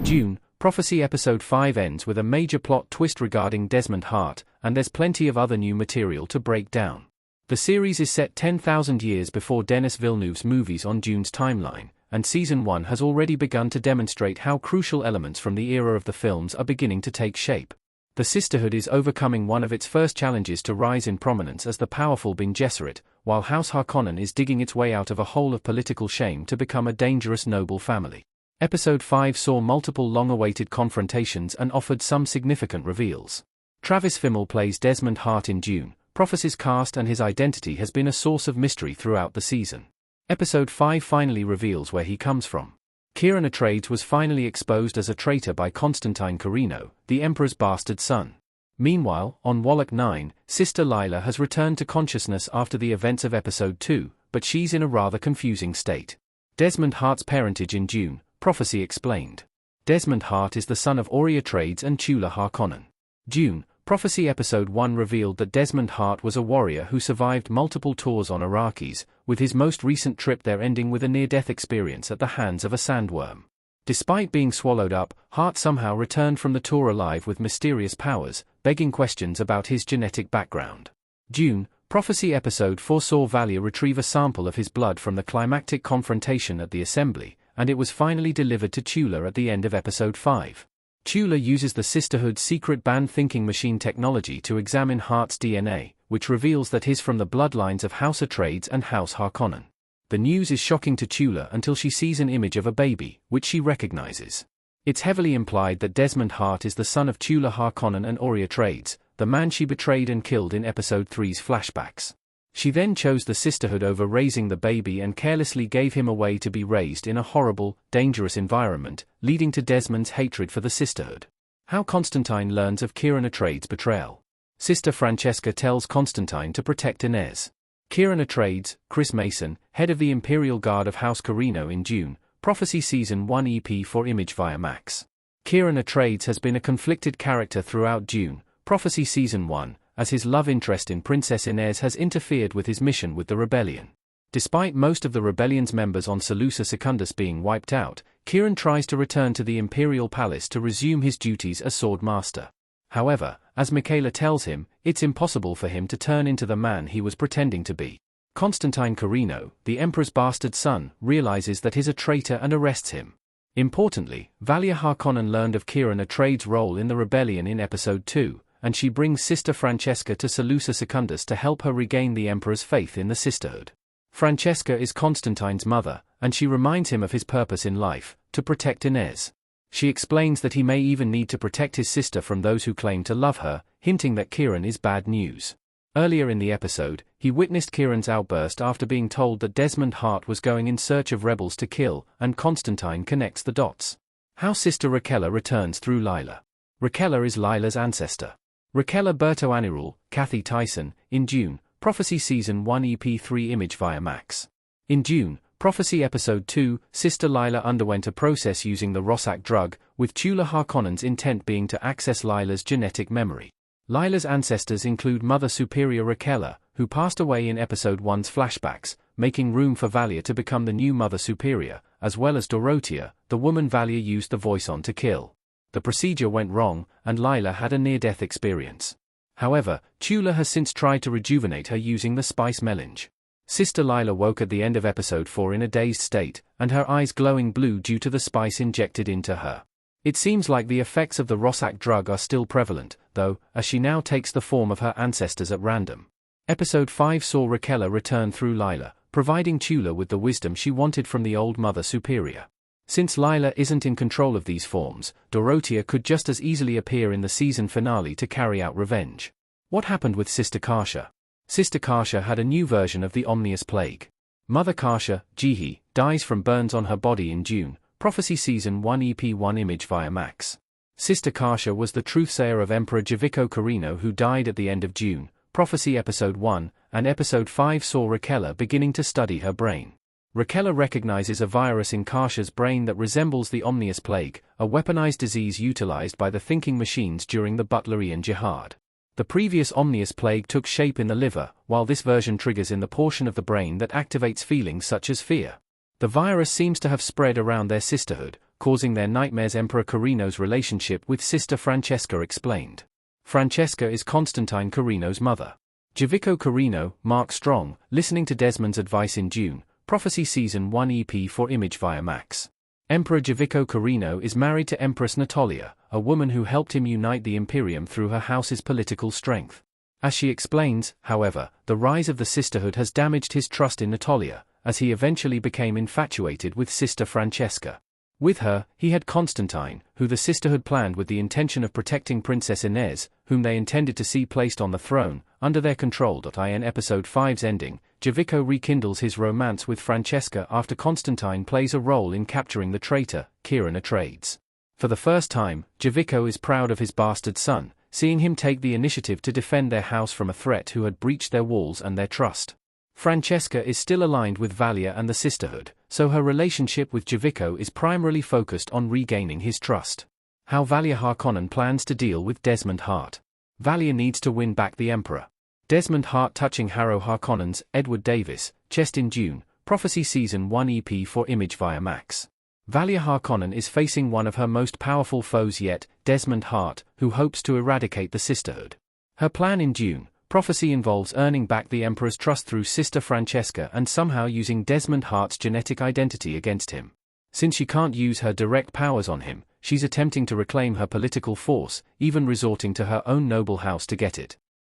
Dune, Prophecy Episode 5 ends with a major plot twist regarding Desmond Hart, and there's plenty of other new material to break down. The series is set 10,000 years before Denis Villeneuve's movies on Dune's timeline, and Season 1 has already begun to demonstrate how crucial elements from the era of the films are beginning to take shape. The Sisterhood is overcoming one of its first challenges to rise in prominence as the powerful Bene Gesserit, while House Harkonnen is digging its way out of a hole of political shame to become a dangerous noble family. Episode 5 saw multiple long-awaited confrontations and offered some significant reveals. Travis Fimmel plays Desmond Hart in Dune. Prophecy's cast and his identity has been a source of mystery throughout the season. Episode 5 finally reveals where he comes from. Kieran Atreides was finally exposed as a traitor by Constantine Carino, the Emperor's bastard son. Meanwhile, on Wallach 9, Sister Lila has returned to consciousness after the events of Episode 2, but she's in a rather confusing state. Desmond Hart's parentage in Dune, Prophecy explained. Desmond Hart is the son of Ori Atreides and Tula Harkonnen. Dune, Prophecy Episode 1 revealed that Desmond Hart was a warrior who survived multiple tours on Arrakis, with his most recent trip there ending with a near-death experience at the hands of a sandworm. Despite being swallowed up, Hart somehow returned from the tour alive with mysterious powers, begging questions about his genetic background. Dune, Prophecy Episode 4 saw Valia retrieve a sample of his blood from the climactic confrontation at the Assembly, and it was finally delivered to Tula at the end of Episode 5. Tula uses the Sisterhood's secret banned thinking machine technology to examine Hart's DNA, which reveals that he's from the bloodlines of House Atreides and House Harkonnen. The news is shocking to Tula until she sees an image of a baby, which she recognizes. It's heavily implied that Desmond Hart is the son of Tula Harkonnen and Ori Atreides, the man she betrayed and killed in Episode 3's flashbacks. She then chose the Sisterhood over raising the baby and carelessly gave him away to be raised in a horrible, dangerous environment, leading to Desmond's hatred for the Sisterhood. How Constantine learns of Kieran Atreides' betrayal. Sister Francesca tells Constantine to protect Inez. Kieran Atreides, Chris Mason, head of the Imperial Guard of House Carino in Dune, Prophecy Season 1 EP for Image via Max. Kieran Atreides has been a conflicted character throughout Dune, Prophecy Season 1, as his love interest in Princess Inez has interfered with his mission with the rebellion. Despite most of the rebellion's members on Seleucia Secundus being wiped out, Kieran tries to return to the Imperial Palace to resume his duties as Sword Master. However, as Michaela tells him, it's impossible for him to turn into the man he was pretending to be. Constantine Carino, the Emperor's bastard son, realizes that he's a traitor and arrests him. Importantly, Valia Harkonnen learned of Kieran Atreides' role in the rebellion in Episode 2, and she brings Sister Francesca to Seleucia Secundus to help her regain the Emperor's faith in the Sisterhood. Francesca is Constantine's mother, and she reminds him of his purpose in life, to protect Inez. She explains that he may even need to protect his sister from those who claim to love her, hinting that Kieran is bad news. Earlier in the episode, he witnessed Kieran's outburst after being told that Desmond Hart was going in search of rebels to kill, and Constantine connects the dots. How Sister Raquella returns through Lila. Raquella is Lila's ancestor. Raquella Berto Anirul, Kathy Tyson, in Dune, Prophecy Season 1 EP3 Image via Max. In Dune, Prophecy Episode 2, Sister Lila underwent a process using the Rossack drug, with Tula Harkonnen's intent being to access Lila's genetic memory. Lila's ancestors include Mother Superior Raquella, who passed away in Episode 1's flashbacks, making room for Valia to become the new Mother Superior, as well as Dorothea, the woman Valia used the voice on to kill. The procedure went wrong, and Lila had a near-death experience. However, Tula has since tried to rejuvenate her using the spice melange. Sister Lila woke at the end of Episode 4 in a dazed state, and her eyes glowing blue due to the spice injected into her. It seems like the effects of the Rossack drug are still prevalent, though, as she now takes the form of her ancestors at random. Episode 5 saw Raquella return through Lila, providing Tula with the wisdom she wanted from the old Mother Superior. Since Lila isn't in control of these forms, Dorothea could just as easily appear in the season finale to carry out revenge. What happened with Sister Karsha? Sister Karsha had a new version of the Omnious Plague. Mother Karsha, Jihi, dies from burns on her body in Dune, Prophecy Season 1 EP1 Image via Max. Sister Karsha was the truthsayer of Emperor Javico Carino who died at the end of Dune, Prophecy Episode 1, and Episode 5 saw Raquella beginning to study her brain. Raquella recognizes a virus in Karsha's brain that resembles the Omnious Plague, a weaponized disease utilized by the thinking machines during the Butlerian Jihad. The previous Omnious Plague took shape in the liver, while this version triggers in the portion of the brain that activates feelings such as fear. The virus seems to have spread around their sisterhood, causing their nightmares. Emperor Carino's relationship with Sister Francesca explained. Francesca is Constantine Carino's mother. Jovico Carino, Mark Strong, listening to Desmond's advice in Dune, Prophecy Season 1 EP for Image via Max. Emperor Jovico Carino is married to Empress Natalia, a woman who helped him unite the Imperium through her house's political strength. As she explains, however, the rise of the sisterhood has damaged his trust in Natalia, as he eventually became infatuated with Sister Francesca. With her, he had Constantine, who the sisterhood planned with the intention of protecting Princess Inez, whom they intended to see placed on the throne, under their control. In Episode 5's ending, Jovico rekindles his romance with Francesca after Constantine plays a role in capturing the traitor, Kieran Atreides. For the first time, Jovico is proud of his bastard son, seeing him take the initiative to defend their house from a threat who had breached their walls and their trust. Francesca is still aligned with Valia and the sisterhood, so her relationship with Jovico is primarily focused on regaining his trust. How Valia Harkonnen plans to deal with Desmond Hart. Valia needs to win back the Emperor. Desmond Hart touching Harrow Harkonnen's Edward Davis, chest in Dune, Prophecy Season 1 EP for Image via Max. Valia Harkonnen is facing one of her most powerful foes yet, Desmond Hart, who hopes to eradicate the sisterhood. Her plan in Dune, Prophecy involves earning back the Emperor's trust through Sister Francesca and somehow using Desmond Hart's genetic identity against him. Since she can't use her direct powers on him, she's attempting to reclaim her political force, even resorting to her own noble house to get it.